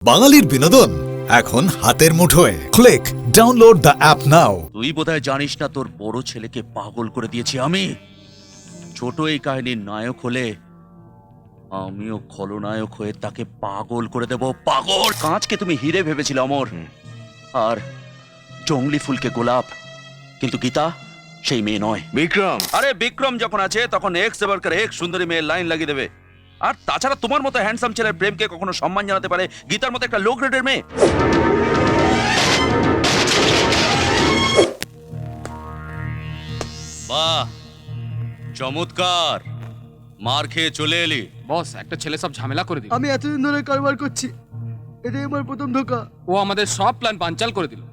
বাঙালির বিনোদন এখন হাতের মুঠোয়। ক্লিক ডাউনলোড দ্য অ্যাপ নাও। তুই বোধহয় জানিস না তোর বড় ছেলেকে পাগল করে দিয়েছি আমি। ছোট এই কাহিনীর নায়ক হলে আমিও খলনায়ক হয়ে তাকে পাগল করে দেব। পাগল! কাঁচকে তুমি হিরে ভেবেছিলে অমর, আর জংলি ফুলকে গোলাপ, কিন্তু গীতা সেই মেয়ে নয়। বিক্রম, আরে বিক্রম যখন আছে তখন এক্স এবারকার এক সুন্দরী মেয়ের লাইন লাগিয়ে দেবে। আর তাছাড়া তোমার মতো হ্যান্ডসাম ছেলের প্রেমকে কখনো সম্মান জানাতে পারে গীতার মতো একটা লো গ্রেডের মেয়ে? বাহ, চমৎকার! মার খেয়ে চলে এলি। বস, একটা ছেলে সব ঝামেলা করে দিল। আমি এতদিন ধরে কারবার করছি, এটাই আমার প্রথম ধোকা। ও আমাদের সব প্ল্যান বানচাল করে দিল।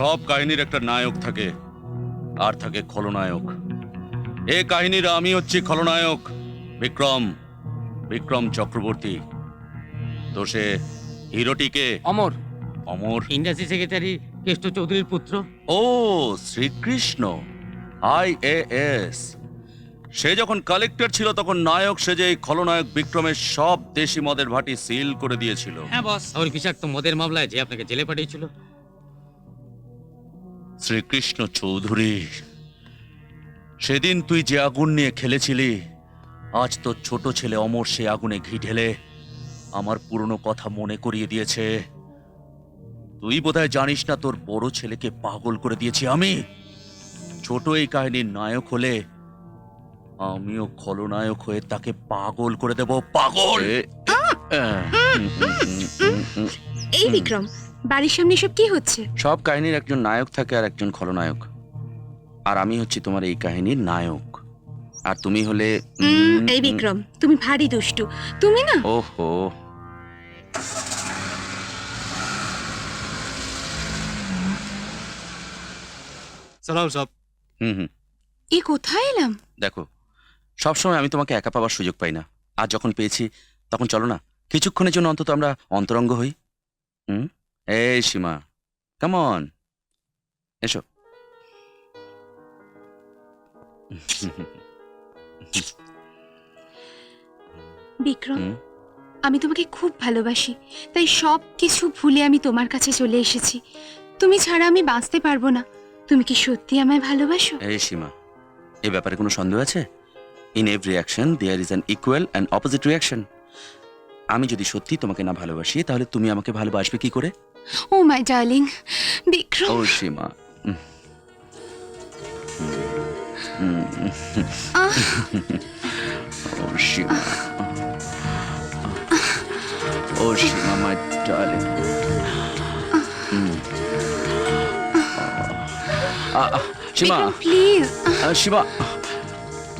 সব কাহিনীর একটা নায়ক থাকে, আর থাকে খলনায়ক। এ কাহিনীর আমি হচ্ছি খলনায়ক, বিক্রম, বিক্রম চক্রবর্তী। তো সে হিরোটিকে অমর, অমর। ইন্ডাস্ট্রি সেক্রেটারি কেষ্ট চৌধুরীর পুত্র। ও শ্রীকৃষ্ণ, IAS। সে যখন কালেক্টর ছিল তখন নায়ক সেজে এই খলনায়ক বিক্রমের সব দেশি মদের ভাটি সিল করে দিয়েছিল। হ্যাঁ বস, ওর বিষাক্ত মদের মামলায় যে আপনাকে জেলে পাঠিয়েছিল। শ্রীকৃষ্ণ চৌধুরী, সেদিন তুই যে আগুন নিয়ে খেলেছিলি, আজ তোর ছোট ছেলে অমর সে আগুনে ঘি ঢেলে আমার পুরনো কথা মনে করিয়ে দিয়েছে। তুই বোধহয় জানিস না তোর বড় ছেলেকে পাগল করে দিয়েছি আমি। ছোট এই কাহিনীর নায়ক হলে আমিও খলনায়ক হয়ে তাকে পাগল করে দেব। পাগল! এই বিক্রম, বাড়ির সামনে সব কি হচ্ছে? সব কাহিনীর একজন নায়ক থাকে আর একজন খলনায়ক, আর আমি হচ্ছি তোমার এই কাহিনীর নায়ক, আর তুমি হলে এই বিক্রম, তুমি ভারী দুষ্টু। তুমি না, ওহো। সালাম সব। হুম, এ কোথায় এলাম? দেখো, সবসময় আমি তোমাকে একা পাওয়ার সুযোগ পাই না, আর যখন পেয়েছি তখন চলো না কিছুক্ষণের জন্য অন্তত আমরা অন্তরঙ্গ হই। এই সীমা, কাম অন, এসো। বিক্রম, হুম? আমি তোমাকে খুব ভালোবাসি, তাই সব কিছু ভুলে আমি তোমার কাছে চলে এসেছি। তুমি ছাড়া আমি বাঁচতে পারবো না। তুমি কি সত্যি আমায় ভালোবাসো? এই সীমা, এ ব্যাপারে কোনো সন্দেহ আছে? In every action there is an equal and opposite reaction. আমি যদি সত্যি তোমাকে না ভালোবাসি তাহলে তুমি আমাকে ভালোবাসবে কি করে? ও মাই ডার্লিং বিক্রম। ও সীমা, ও সীমা, ও Seema, my darling. Seema, Vikram please. Seema,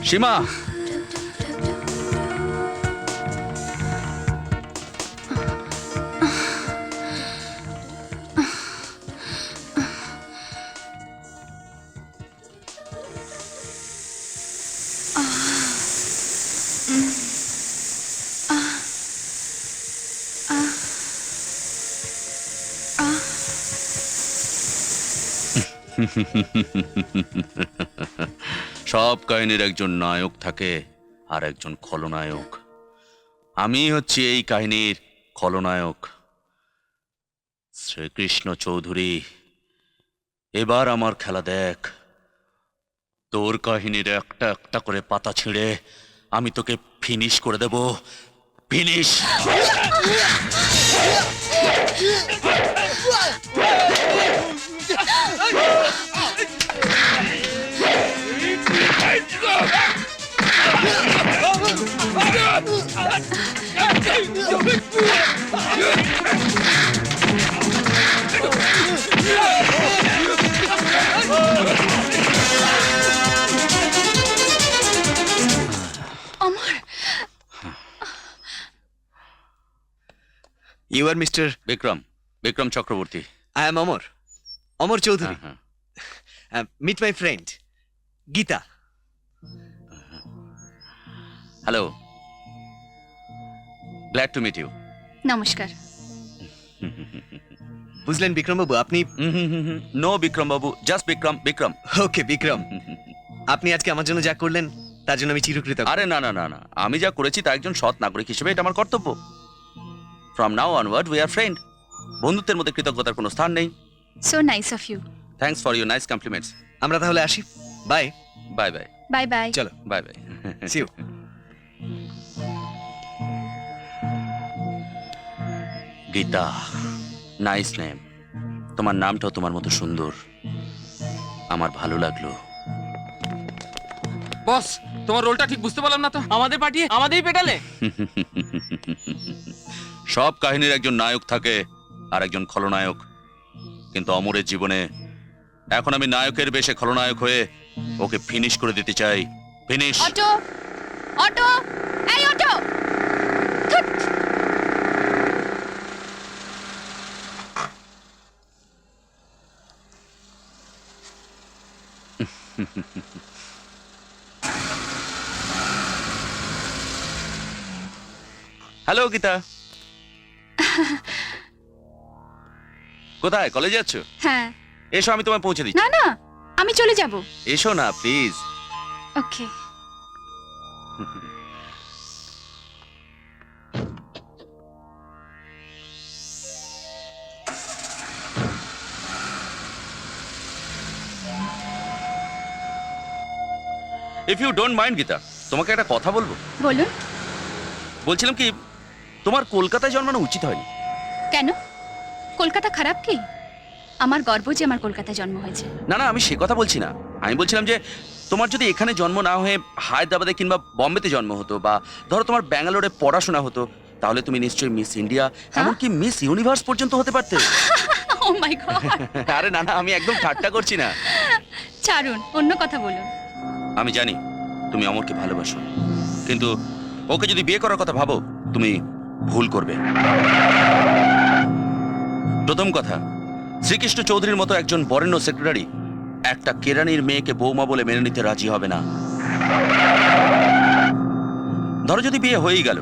Seema. সব কাহিনীর একজন নায়ক থাকে আর একজন খলনায়ক। আমি হচ্ছি এই কাহিনীর খলনায়ক, শ্রীকৃষ্ণ চৌধুরী। এবার আমার খেলা দেখ। তোর কাহিনীর একটা একটা করে পাতা ছিঁড়ে আমি তোকে ফিনিশ করে দেব। Finish! Amar, you are Mr. Vikram, Vikram Chakraborty. I am Amar, Amar Chaudhary. হ্যাঁ। Meet my friend, Geeta. Hello, glad to meet you. নমস্কার। বুঝলেন বিক্রমবাবু, আপনি নো বিক্রম বাবু, জাস্ট বিক্রম, বিক্রম। ওকে বিক্রম, আপনি আজকে আমার জন্য যা করলেন তার জন্য আমি চিরকৃতজ্ঞ। আরে না না না না, আমি যা করেছি তা একজন সৎ নাগরিক হিসেবে এটা আমার কর্তব্য। From now onward we are friend. বন্ধুত্বের মধ্যে কৃতজ্ঞতার কোনো স্থান নেই। So nice of you. Thanks for your nice compliments. আমরা তাহলে আসি, bye. Bye bye. Bye bye. চলো, bye bye. See you. Gita, nice name. তোমার নামটাও তোমার মতো সুন্দর, আমার ভালো লাগলো। বস, তোমার রোলটা ঠিক বুঝতে পারলাম না তো। আমাদের পাঠিয়ে আমাদেরই পেটালে। সব কাহিনীর একজন নায়ক থাকে আর একজন খলনায়ক, কিন্তু অমরের জীবনে এখন আমি নায়কের বেশে খলনায়ক হয়ে ওকে ফিনিশ করে দিতে চাই। ফিনিশ। অটো, অটো, এই অটো। ধুৎ। হ্যালো গীতা। কোথায়, কলেজে যাচ্ছ? হ্যাঁ। এসো, আমি তোমায় পৌঁছে দিচ্ছি। না না, আমি চলে যাব। এসো না please. Okay. If you don't mind Geeta, তোমাকে একটা কথা বলবো। বলুন। বলছিলাম কি, তোমার কলকাতায় জন্মানো উচিত হয়নি। কেন? কলকাতা খারাপ কি? আমার গর্ব যে আমার কলকাতায় জন্ম হয়েছে। না না, আমি সে কথা বলছি না। আমি বলছিলাম যে তোমার যদি এখানে জন্ম না হয়ে হায়দ্রাবাদে কিংবা বম্বেতে জন্ম হতো, বা ধরো তোমার ব্যাঙ্গালোরে পড়াশোনা হতো, তাহলে তুমি নিশ্চয়ই মিস ইন্ডিয়া, এমনকি মিস ইউনিভার্স পর্যন্ত হতে পারতে। ও মাই গড। আরে না না, আমি একদম ঠাট্টা করছি না। ছাড়ুন, অন্য কথা বলুন। আমি জানি তুমি অমরকে ভালোবাসো, কিন্তু ওকে যদি বিয়ে করার কথা ভাবো তুমি ভুল করবে। প্রথম কথা, শ্রীকৃষ্ণ চৌধুরীর মতো একজন বরেণ্য সেক্রেটারি একটা কেরানির মেয়েকে বৌমা বলে মেনে নিতে রাজি হবে না। ধরো যদি বিয়ে হয়েই গেল,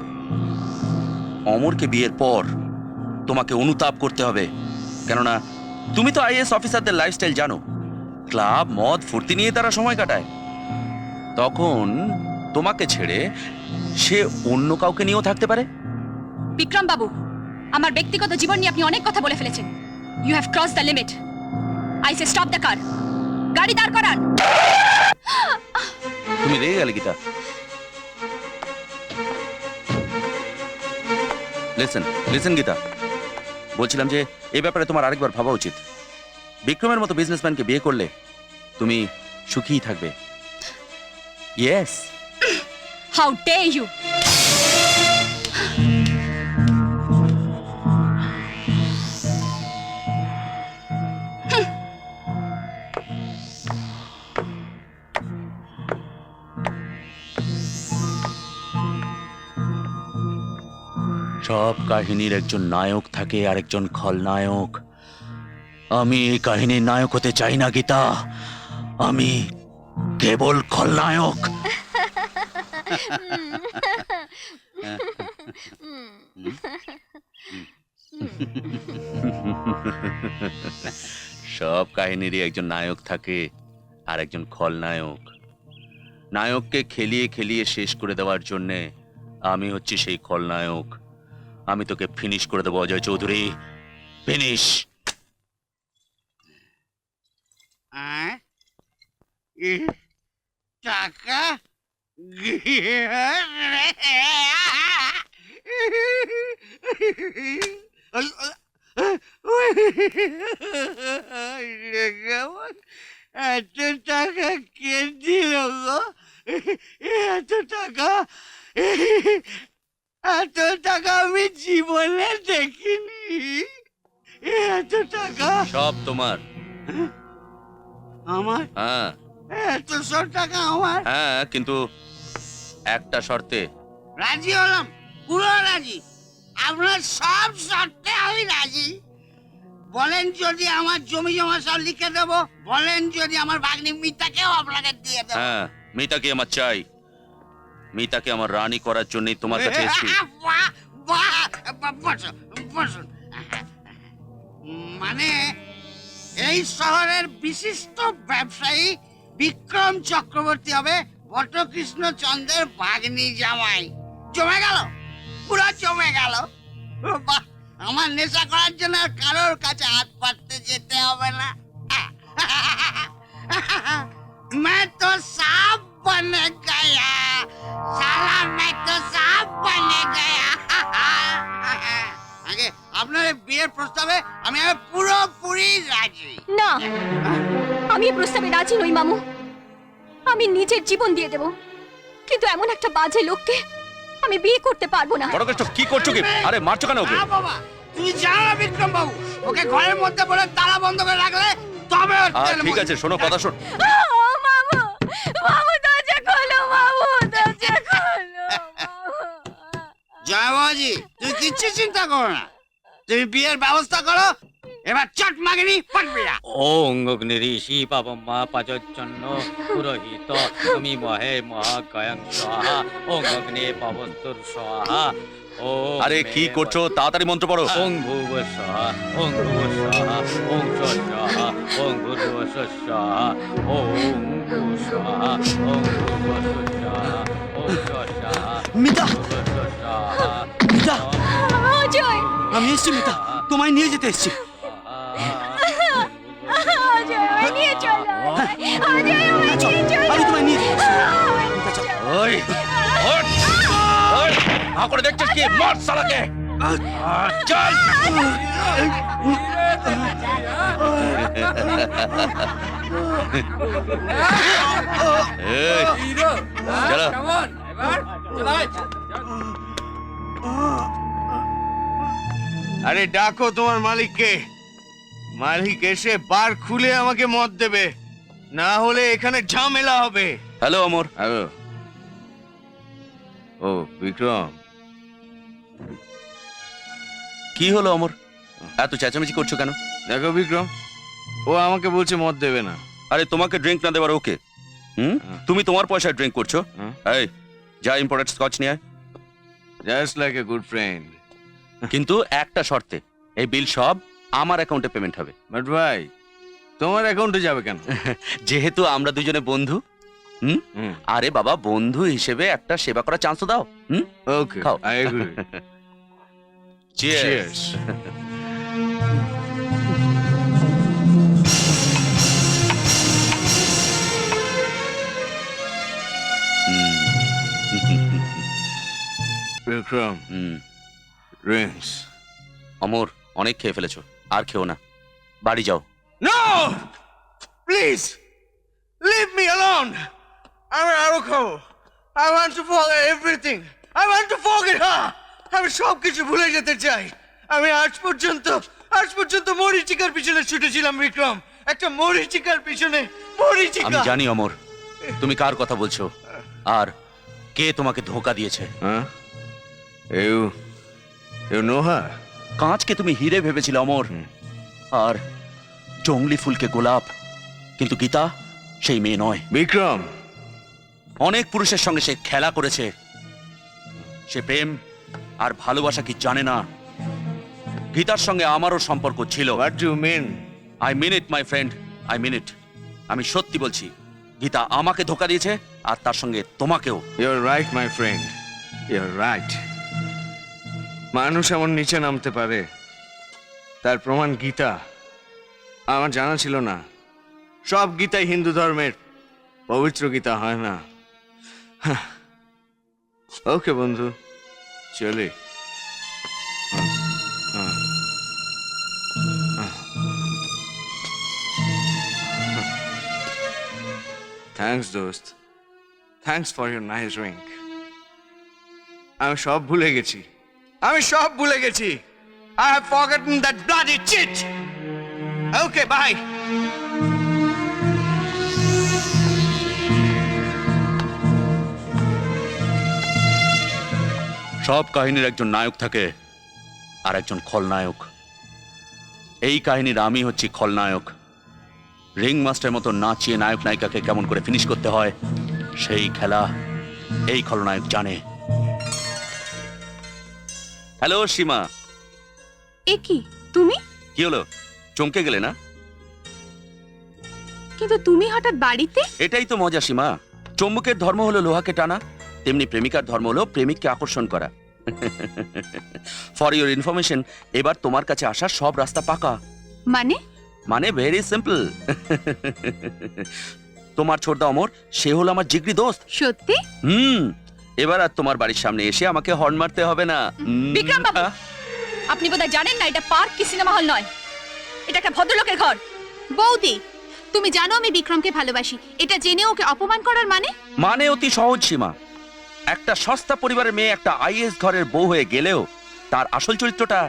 অমরকে বিয়ের পর তোমাকে অনুতাপ করতে হবে, কেননা তুমি তো আইএএস অফিসারদের লাইফস্টাইল জানো। ক্লাব, মদ, ফুর্তি নিয়ে তারা সময় কাটায়। তখন তোমাকে ছেড়ে সে অন্য কাউকে নিয়েও থাকতে পারে। বিক্রম বাবু, আমার ব্যক্তিগত জীবন নিয়ে আপনি অনেক কথা বলে ফেলেছেন। You have cross the limit. I say stop the car. গাড়ি দাঁড় করান। তুমি রেগে গেলে গীতা। লিসেন লিসেন গীতা, বলছিলাম যে এই ব্যাপারে তোমার আরেকবার ভাবা উচিত। বিক্রমের মতো বিজনেসম্যানকে বিয়ে করলে তুমি সুখীই থাকবে। ইয়েস। How dare you! সব কাহিনীর একজন নায়ক থাকে আর একজন খলনায়ক। আমি এই কাহিনীর নায়ক হতে চাই না গীতা, আমি কেবল খলনায়ক। সব কাহিনীরই একজন নায়ক থাকে আর একজন খলনায়ক। নায়ককে খেলিয়ে খেলিয়ে শেষ করে দেওয়ার জন্যে আমি হচ্ছি সেই খলনায়ক। আমি তোকে ফিনিশ করে দেবো অজয় চৌধুরী, ফিনিশ। টাকা এত টাকা কে দিল গো? এত টাকা, এত টাকা আমি জীবনে দেখিনি। এত টাকা সব তোমার। আমার, হ্যাঁ এত সব টাকা আমার। হ্যাঁ, কিন্তু একটা শর্তে। রাজি হলাম, পুরো রাজি। আপনার সব শর্তে আমি রাজি। বলেন যদি আমার জমি জমা সব লিখে দেব, বলেন যদি আমার ভাগ্নি মিতাকেও আপনাকে দিয়ে দেব। হ্যাঁ, মিতাকে আমার চাই। মিতাকে আমার রানী করার জন্যই তোমার কাছে এসেছি। বাহ, বাহ, বসুন বসুন। মানে এই শহরের বিশিষ্ট ব্যবসায়ী বিক্রম চক্রবর্তী হবে বটকৃষ্ণ চন্দ্রের ভাগ্নি জামাই। জমে গেল, পুরো জমে গেল। বাহ, আমার নেশা করার জন্য আর কারোর কাছে হাত পাততে যেতে হবে না। मैं तो सांप बन गया, साला मैं तो सांप बन गया। আগে আপনার এই বিয়ের প্রস্তাবে আমি পুরোপুরি রাজি। না, আমি এই প্রস্তাবে রাজি নই মামু। আমি নিজের জীবন দিয়ে দেব, কিন্তু এমন একটা বাজে লোককে আমি বিয়ে করতে পারবো না। বড়কৃষ্ণ কি করছো কি? আরে মারছো কেন ওকে? না বাবা, তুই জানো না বিক্রম বাবু, ওকে ঘরের মধ্যে বলে তালা বন্ধ করে রাখলে তবে ওর তেল ঠিক আছে, শোনো কথা শোন। মামু, মামু দরজা খোলো, মামু দরজা খোলো। জয় বাবাজি, তুই কিচ্ছু চিন্তা করো না, তুমি বিয়ের ব্যবস্থা করো। এবার চট মাগিনি পাঠবি না। ওং অগ্নি ঋষি পাবম্মা পাচচ্ছন্ন পুরোহিত তুমি মহে মহাগয়ং স্বাহা ওং অগ্নি পাবস্তুর স্বাহা। ওম আরে কি করছো? তাড়াতাড়ি মন্ত্র পড়ো। ওং ভুব স্বাহা ওং ভুব স্বাহা ওং স্বাহা ওং ভূর্ভুব স্বাহা ওং ভূ স্বাহা ওং ভূর্ভুব স্বাহা ওং স্বাহা। মিতা, মিতা, অজয়, আমি এসছি মিতা, তোমায় নিয়ে যেতে এসছি। অজয়, আমায় নিয়ে চলো। অজয়, আমায় নিয়ে চলো। আমি তোমায় নিয়ে যেতে এসছি। ওই ওঠ, ওই হা করে দেখছিস কি? মার শালাকে। চল। এই, চলো। আরে ডাকো তোমার মালিককে, মালিক এসে বার খুলে আমাকে মদ দেবে, না হলে এখানে ঝামেলা হবে। হ্যালো অমর। হ্যালো। ও বিক্রম, কি হলো অমর? এত চেঁচামেচি করছো কেন? দেখো বিক্রম, ও আমাকে বলছে মদ দেবে না। আরে তোমাকে ড্রিঙ্ক না দেবার ওকে? তুমি তোমার পয়সায় ড্রিঙ্ক করছো? এই যা ইম্পোর্টেড স্কচ নিয়ে আয়। Just like a good friend. কিন্তু একটা শর্তে, এই বিল সব আমার অ্যাকাউন্টে পেমেন্ট হবে। বাট ভাই, তোমার অ্যাকাউন্টে যাবে কেন? যেহেতু আমরা দুজনে বন্ধু। আরে বাবা, বন্ধু হিসেবে একটা সেবা করার চান্স দাও। ওকে, খাও। I agree. Cheers. Vikram, drinks. Amar, অনেক খেয়ে ফেলেছো, আর খেও না, বাড়ি যাও। No please leave me alone. আমি আরো খাবো। I want to forget everything. I want to forget her. আমি সব কিছু ভুলে যেতে চাই। আমি আজ পর্যন্ত মরিচিকার পিছনে ছুটেছিলাম বিক্রম, একটা মরিচিকার পিছনে। আমি মরিচিকা। জানি অমর, তুমি কার কথা বলছো আর কে তোমাকে ধোঁকা দিয়েছে। You know her? কাঁচকে তুমি হিরে ভেবেছিলে অমর, আর জংলি ফুলকে গোলাপ। কিন্তু গীতা সেই মেয়ে নয়। বিক্রম, অনেক পুরুষের সঙ্গে সে খেলা করেছে। সে প্রেম আর ভালোবাসা কি জানে না। গীতার সঙ্গে আমারও সম্পর্ক ছিল। What do you mean? I mean it my friend, I mean it. আমি সত্যি বলছি, গীতা আমাকে ধোঁকা দিয়েছে, আর তার সঙ্গে তোমাকেও। Your right my friend, your right. মানুষ এমন নিচে নামতে পারে, তার প্রমাণ গীতা। আমার জানা ছিল না সব গীতাই হিন্দু ধর্মের পবিত্র গীতা হয় না। ওকে বন্ধু, চলে। থ্যাঙ্কস দোস্ত, thanks for your nice drink. আমি সব ভুলে গেছি, I have forgotten that bloody cheat. Okay, bye. সব কাহিনীর একজন নায়ক থাকে আর একজন খলনায়ক। এই কাহিনীর আমি হচ্ছি খলনায়ক। রিং মাস্টার মতো নাচিয়ে নায়ক নায়িকাকে কেমন করে ফিনিশ করতে হয়, সেই খেলা এই খলনায়ক জানে। হ্যালো সীমা, এ কি তুমি? কি হলো, চমকে গেলে না? কিন্তু তুমি হঠাৎ বাড়িতে? এটাই তো মজা সীমা। চুম্বকের ধর্ম হলো লোহাকে টানা, তেমনি প্রেমিকার ধর্ম হলো প্রেমিককে আকর্ষণ করা। ফর ইউর ইনফরমেশন, এবার তোমার কাছে আসার সব রাস্তা পাকা। মানে? মানে ভেরি সিম্পল। তোমার ছোটদা অমর, সে হলো আমার জিগরি দোস্ত। সত্যি? এবার আর তোমার বাড়ির সামনে এসে আমাকে হর্ন মারতে হবে না। বিক্রম বাবু, আপনি বোধহয় জানেন না এটা পার্ক কি সিনেমা হল নয়, এটা একটা ভদ্রলোকের ঘর। বৌদি, তুমি জানো আমি বিক্রমকে ভালোবাসি, এটা জেনে ওকে অপমান করার মানে? মানে অতি সহজ সীমা। একটা সস্তা পরিবারের মেয়ে একটা আইএস ঘরের বউ হয়ে গেলেও তার আসল চরিত্রটা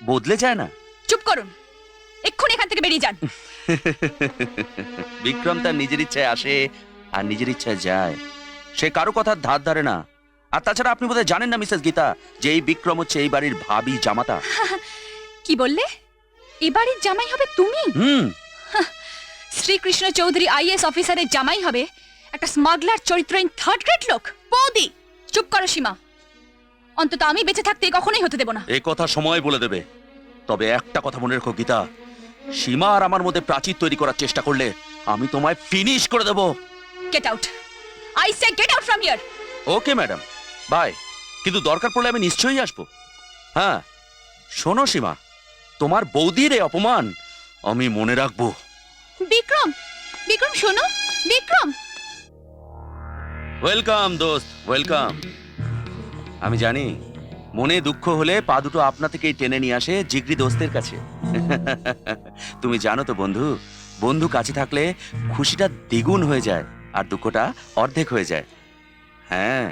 বদলে যায় না। চুপ করুন, এক্ষুনি এখান থেকে বেরিয়ে যান। বিক্রম তার নিজের ইচ্ছায় আসে আর নিজের ইচ্ছায় যায়, সে কারো কথার ধার ধারে না। আর তাছাড়া আপনি বোধহয় জানেন না মিসেস গীতা, যে এই বিক্রম হচ্ছে এই বাড়ির ভাবি জামাতা। কি বললে? এবারের জামাই হবে তুমি? শ্রীকৃষ্ণ চৌধুরী আইএস অফিসারের জামাই হবে একটা স্মাগলার চরিত্রহীন থার্ড গ্রেড লোক? বৌদি চুপ করো সীমা, অন্তত আমি বেঁচে থাকতে কখনোই হতে দেব না। এই কথা সময় বলে দেবে। তবে একটা কথা মনে রেখো গীতা, সীমা আর আমার মধ্যে প্রাচীর তৈরি করার চেষ্টা করলে আমি তোমায় ফিনিশ করে দেব। Get out, I say get out from here. Okay madam, bye. কিন্তু দরকার পড়লে আমি নিশ্চয়ই আসবো। হ্যাঁ শোনো সীমা, তোমার বৌদির এই অপমান আমি মনে রাখবো। বিক্রম, বিক্রম শোনো, বিক্রম। ওয়েলকাম দোস্ত, ওয়েলকাম। আমি জানি মনে দুঃখ হলে পা দুটো আপনা থেকেই টেনে নিয়ে আসে জিগরি দোস্তের কাছে। তুমি জানো তো বন্ধু, বন্ধু কাছে থাকলে খুশিটা দ্বিগুণ হয়ে যায় আর দুঃখটা অর্ধেক হয়ে যায়। হ্যাঁ,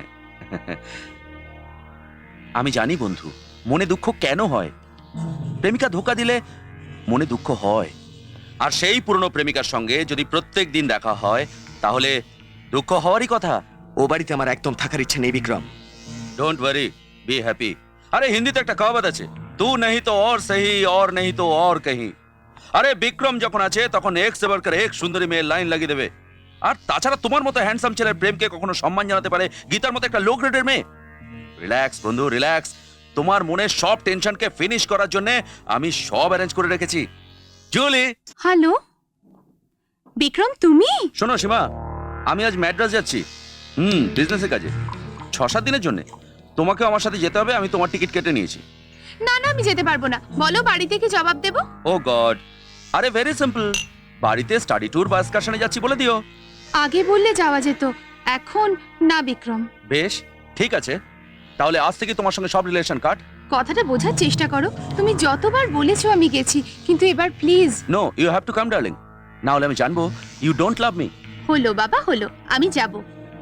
আমি জানি বন্ধু মনে দুঃখ কেন হয়। প্রেমিকা ধোকা দিলে মনে দুঃখ হয়, আর সেই পুরনো প্রেমিকার সঙ্গে যদি প্রত্যেক দিন দেখা হয় তাহলে দুঃখ হওয়ারই কথা। ও বাড়িতে আমার একদম থাকার ইচ্ছে নেই Vikram. Don't worry, be happy. আরে হিন্দিতে একটা কহাবত আছে, তু नहीं तो और सही और नहीं तो और कहीं। আরে বিক্রম যখন আছে তখন এক से बढ़कर এক সুন্দরী মেয়ের লাইন লাগিয়ে দেবে। আর তাছাড়া তোমার মতো হ্যান্ডসাম ছেলের প্রেমকে কখনো সম্মান জানাতে পারে গীতার মতো একটা লো গ্রেডের মেয়ে? রিল্যাক্স বন্ধু, রিল্যাক্স। তোমার মনের সব টেনশনকে ফিনিশ করার জন্য আমি সব অ্যারেঞ্জ করে রেখেছি। জুলি। হ্যালো বিক্রম, তুমি? শোনো সীমা, আমি আজ ম্যাড্রাস যাচ্ছি বিজনেসের কাজে 6-7 দিনের জন্য। তোমাকে আমার সাথে যেতে হবে, আমি তোমার টিকিট কেটে নিয়েছি। না না, আমি যেতে পারবো না। বলো বাড়িতে কি জবাব দেব? ও গড, আরে ভেরি সিম্পল, বাড়িতে স্টাডি ট্যুর বা এক্সকারশনে যাচ্ছি বলে দিও। আগে বললে যাওয়া যেত, এখন না বিক্রম। বেশ ঠিক আছে, তাহলে আজ থেকে তোমার সঙ্গে সব রিলেশন কাট। কথাটা বোঝার চেষ্টা করো, তুমি যতবার বলেছো আমি গেছি, কিন্তু এবার please. No, you have to come darling, না হলে আমি জানবো ইউ ডোন্ট লাভ মি। হলো বাবা হলো, আমি যাব।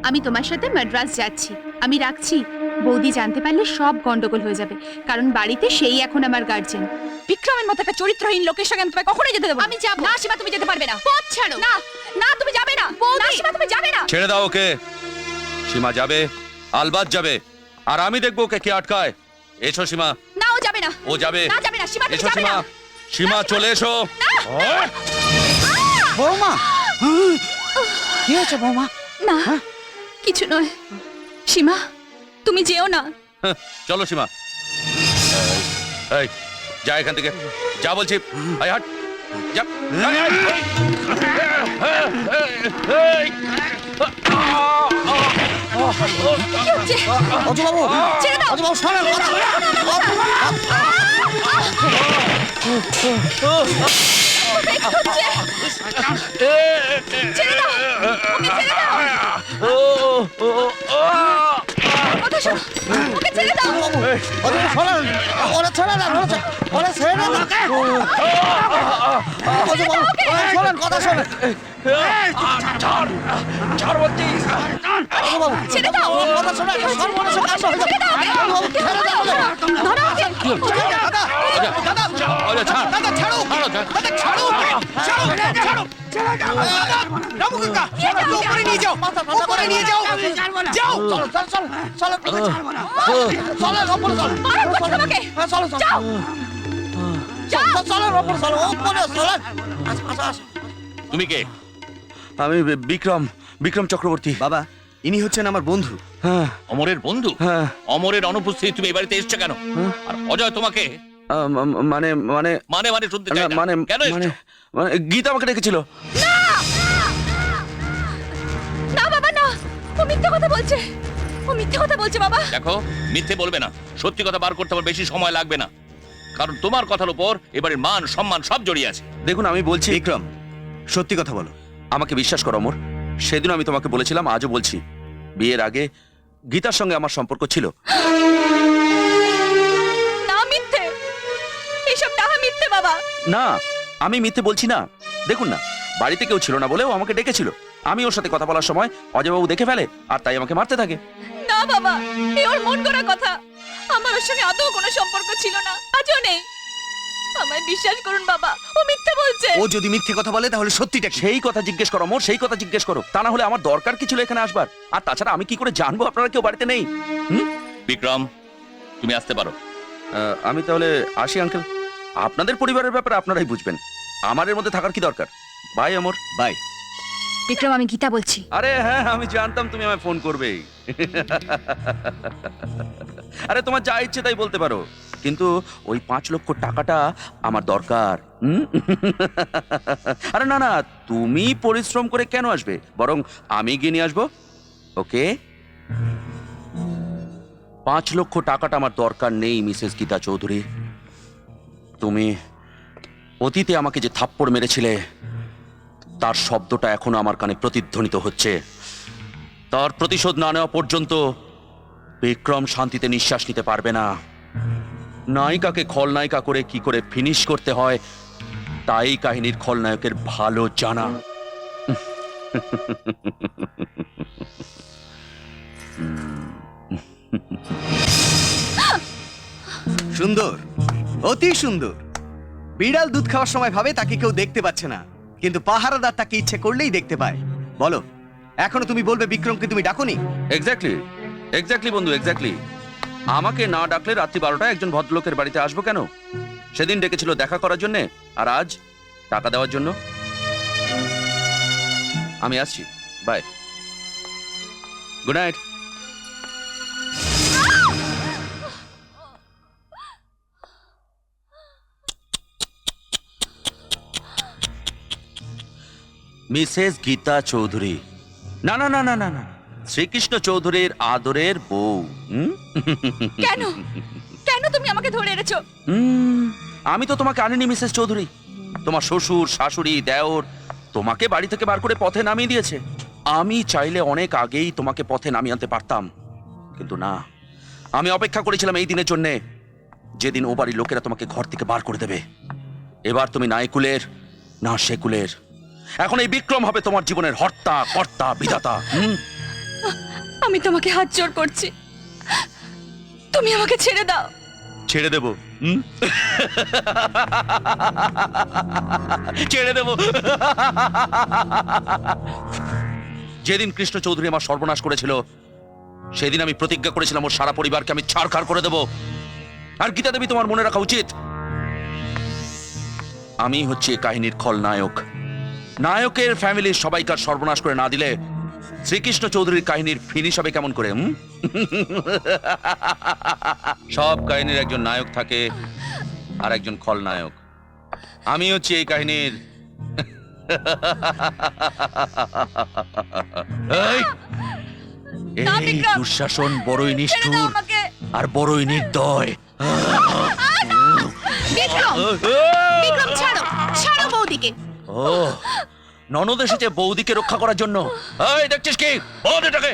আমি তোমার সাথে মাদ্রাজ যাচ্ছি। আমি রাখছি, বৌদি জানতে পারলে সব গন্ডগোল হয়ে যাবে, কারণ বাড়িতে সেই এখন আমার গার্জেন। বিক্রমের মতো একটা চরিত্রহীন লোকের সঙ্গে আমি তোমায় কখনোই যেতে দেব না। আমি যাব না সীমা, তুমি যেতে পারবে না। পথ ছাড়ো। না না, তুমি যাবে না। না সীমা, তুমি যাবে না। ছেড়ে দাও ওকে। সীমা যাবে, আলবাত যাবে, আর আমি দেখবো ওকে কে আটকায়। এসো সীমা। না, ও যাবে না। ও যাবে। না যাবে না সীমা, তুমি এসো যাবে সীমা, না। সীমা চলে এসো। বৌমা, কি হয়েছে বৌমা? না কিছু নয় সীমা, তুমি যেও না। হ্যাঁ, চলো সীমা। এই যা এখান থেকে, যা বলছি। আয় হাট, যা। কি হচ্ছে? অজুবাবু, ছেড়ে দাও। অজুবাবু শোনেন কথা। ছেড়ে দাও, ওকে ছেড়ে দাও। কথা শোনো, ওকে ছেড়ে দাও। অজুবাবু শোনেন, ওরা ছেড়ে দেন, ওরা ছেড়ে দেন। অজুবাবু শোনেন, কথা শোনেন। অজুবাবু ছেড়ে দাও। কথা শোনেন, সর্বনাশে কাণ্ড হয়ে যাবে। অজুবাবু ছেড়ে দেন। ধরো ওকে। উপরে নিয়ে যাও, উপরে নিয়ে যাও। যাও, চলো চলো চলো চলো, ছাড়বো না। চলো উপরে চলো। মারো করছো আমাকে। চলো চলো যাও। যাও। চলো উপরে চলো, উপরে চলো। আসো আসো আসো। তুমি কে? আমি বিক্রম, বিক্রম চক্রবর্তী। বাবা, ইনি হচ্ছেন আমার বন্ধু। হ্যাঁ অমরের বন্ধু? হ্যাঁ। অমরের অনুপস্থিতি তুমি এই বাড়িতে এসছো কেন? আর অজয় তোমাকে মানে মানে মানে মানে শুনতে চাই না। মানে কেন মানে এসছো? মানে গীতা আমাকে ডেকেছিল। না বাবা না, ও মিথ্যে কথা বলছে, ও মিথ্যে কথা বলছে বাবা। দেখো, মিথ্যে বলবে না, সত্যি কথা বার করতে আমার বেশি সময় লাগবে না, কারণ তোমার কথার উপর এবারে মান সম্মান সব জড়িয়ে আছে। দেখুন আমি বলছি, বিক্রম, সত্যি কথা বলো। আমাকে বিশ্বাস করো অমর, সেদিন আমি তোমাকে বলেছিলাম, আজও বলছি, বিয়ের আগে গীতার সঙ্গে আমার সম্পর্ক ছিল। না মিথ্যে, এসব না মিথ্যে বাবা। না, আমি মিথ্যে বলছি না। দেখুন না, বাড়িতে কেউ ছিল না বলেও আমাকে ডেকেছিল। আমি ওর সাথে কথা বলার সময় অজয়বাবু দেখে ফেলে, আর তাই আমাকে মারতে থাকে। না বাবা, এ ওর মন গড়া কথা, আমার ওর সঙ্গে আদৌ কোনো সম্পর্ক ছিল না, আজও নেই। আমায় বিশ্বাস করুন বাবা, ও মিথ্যে বলছে। ও যদি মিথ্যে কথা বলে তাহলে সত্যিটা কি? সেই কথা জিজ্ঞেস করো অমর, সেই কথা জিজ্ঞেস করো। তা না হলে আমার দরকার কি ছিল এখানে আসবার? আর তাছাড়া আমি কি করে জানবো আপনারা কেউ বাড়িতে নেই? বিক্রম, তুমি আসতে পারো। আমি তাহলে আসি আঙ্কেল। আপনাদের পরিবারের ব্যাপারে আপনারাই বুঝবেন, আমার এর মধ্যে থাকার কি দরকার? By Amar. বাই। বিক্রম, আমি গীতা বলছি। আরে হ্যাঁ, আমি জানতাম তুমি আমায় ফোন করবেই। আরে তোমার যা ইচ্ছে তাই বলতে পারো, কিন্তু ওই 5 লক্ষ টাকাটা আমার দরকার। আরে না না, তুমি পরিশ্রম করে কেন আসবে, বরং আমি গিয়ে নিয়ে আসবো। ওকে, 5 লক্ষ টাকাটা আমার দরকার নেই মিসেস গীতা চৌধুরী। তুমি অতীতে আমাকে যে থাপ্পড় মেরেছিলে তার শব্দটা এখনো আমার কানে প্রতিধ্বনিত হচ্ছে। তার প্রতিশোধ না নেওয়া পর্যন্ত বিক্রম শান্তিতে নিঃশ্বাস নিতে পারবে না। নায়িকাকে খলনায়িকা করে কি করে ফিনিশ করতে হয় তাই কাহিনীর খলনায়কের ভালো জানা। সুন্দর, অতি সুন্দর। বিড়াল দুধ খাওয়ার সময় ভাবে তাকে কেউ দেখতে পাচ্ছে না, কিন্তু পাহারাদার তাকে ইচ্ছে করলেই দেখতে পায়। বলো, এখনো তুমি বলবে বিক্রমকে তুমি ডাকোনি? এক্স্যাক্টলি, এক্স্যাক্টলি বন্ধু, এক্স্যাক্টলি। আমাকে না ডাকলে রাত্রি 12টায় একজন ভদ্রলোকের বাড়িতে আসবো কেন? সেদিন ডেকেছিল দেখা করার জন্য, আর আজ টাকা দেওয়ার জন্য। আমি আসছি, bye, good night. Mrs Geeta Chowdhury, না না না না না না, শ্রীকৃষ্ণ চৌধুরীর আদরের বউ। কেন, কেন তুমি আমাকে ধরে এনেছো? আমি তো তোমাকে আনিনি মিসেস চৌধুরী, তোমার শ্বশুর শাশুড়ি দেওর তোমাকে বাড়ি থেকে বার করে পথে নামিয়ে দিয়েছে। আমি চাইলে অনেক আগেই তোমাকে পথে নামিয়ে আনতে পারতাম, কিন্তু না, আমি অপেক্ষা করেছিলাম এই দিনের জন্যে, যেদিন ও বাড়ির লোকেরা তোমাকে ঘর থেকে বার করে দেবে। এবার তুমি না কুলের না সে কুলের। এখন এই বিক্রম হবে তোমার জীবনের হর্তা কর্তা বিধাতা। আমি তোমাকে হাত জোড় করছি, তুমি আমাকে ছেড়ে দাও। ছেড়ে দেব, ছেড়ে দেব। যেদিন কৃষ্ণ চৌধুরী আমার সর্বনাশ করেছিল সেদিন আমি প্রতিজ্ঞা করেছিলাম ওর সারা পরিবারকে আমি ছাড়খাড় করে দেব। আর গীতা দেবী, তোমার মনে রাখা উচিত আমি হচ্ছে এই কাহিনীর খলনায়ক। নায়কের ফ্যামিলির সবাইকার সর্বনাশ করে না দিলে শ্রীকৃষ্ণ চৌধুরীর কাহিনীর ফিনিশ হবে কেমন করে? সব কাহিনীর একজন নায়ক থাকে আর একজন খলনায়ক। আমি হচ্ছে এই কাহিনীর। এই, না, এই বিক্রম! দুঃশাসন বড়ই ছেড়ে দাও নিষ্ঠুর আমাকে। আর বড়ই নির্দয়। বিক্রম, বিক্রম ছাড়ো, ছাড়ো বৌদিকে। ও, ননদ এসেছে বৌদিকে রক্ষা করার জন্য। এই দেখছিস কি, বৌদিটাকে।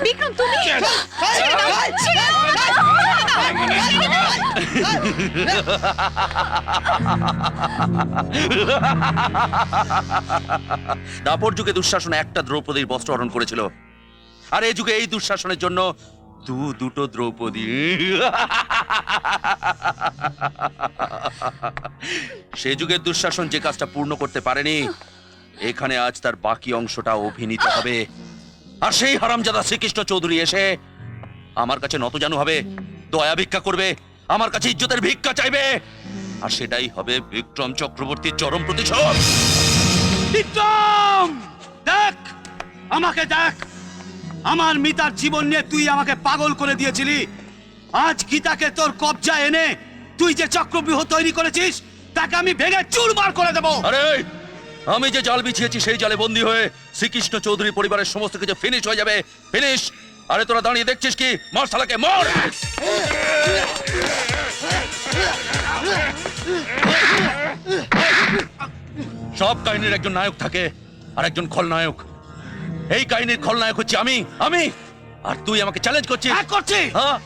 বিক্রম তুমি ছেড়ে দাও, ছেড়ে দাও, ছেড়ে দাও। দাপর যুগে দুঃশাসন একটা দ্রৌপদীর বস্ত্র হরণ করেছিল, আর এই যুগে এই দুঃশাসনের জন্য দুটো দ্রৌপদী। সে যুগের দুঃশাসন যে কাজটা পূর্ণ করতে পারেনি, এখানে আজ তার বাকি অংশটা অভিনীত হবে। আর সেই হারামজাদা শ্রীকৃষ্ণ চৌধুরী এসে আমার কাছে নতজানু হবে, দয়া ভিক্ষা করবে, আমার কাছে ইজ্জতের ভিক্ষা চাইবে, আর সেটাই হবে বিক্রম চক্রবর্তীর চরম প্রতিশোধ। বিক্রম, দেখ, আমাকে দেখ। আমার মিতার জীবন নিয়ে তুই আমাকে পাগল করে দিয়েছিলি। আজ গীতাকে তোর কবজা এনে তুই যে চক্রব্যূহ তৈরি করেছিস তাকে আমি ভেঙে চুরমার করে দেবো। আরে আমি যে জাল বিছিয়েছি সেই জালে বন্দী হয়ে শ্রীকৃষ্ণ চৌধুরী পরিবারের সমস্ত কিছু ফিনিশ হয়ে যাবে, ফিনিশ। আরে তোরা দাঁড়িয়ে দেখছিস কি? মার শালাকে, মার। সব কাহিনীর একজন নায়ক থাকে আর একজন খলনায়ক। এই কাহিনীর খলনায়ক হচ্ছে আমি। আর তুই আমাকে চ্যালেঞ্জ করছিস? হ্যাঁ, করছি। হ্যাঁ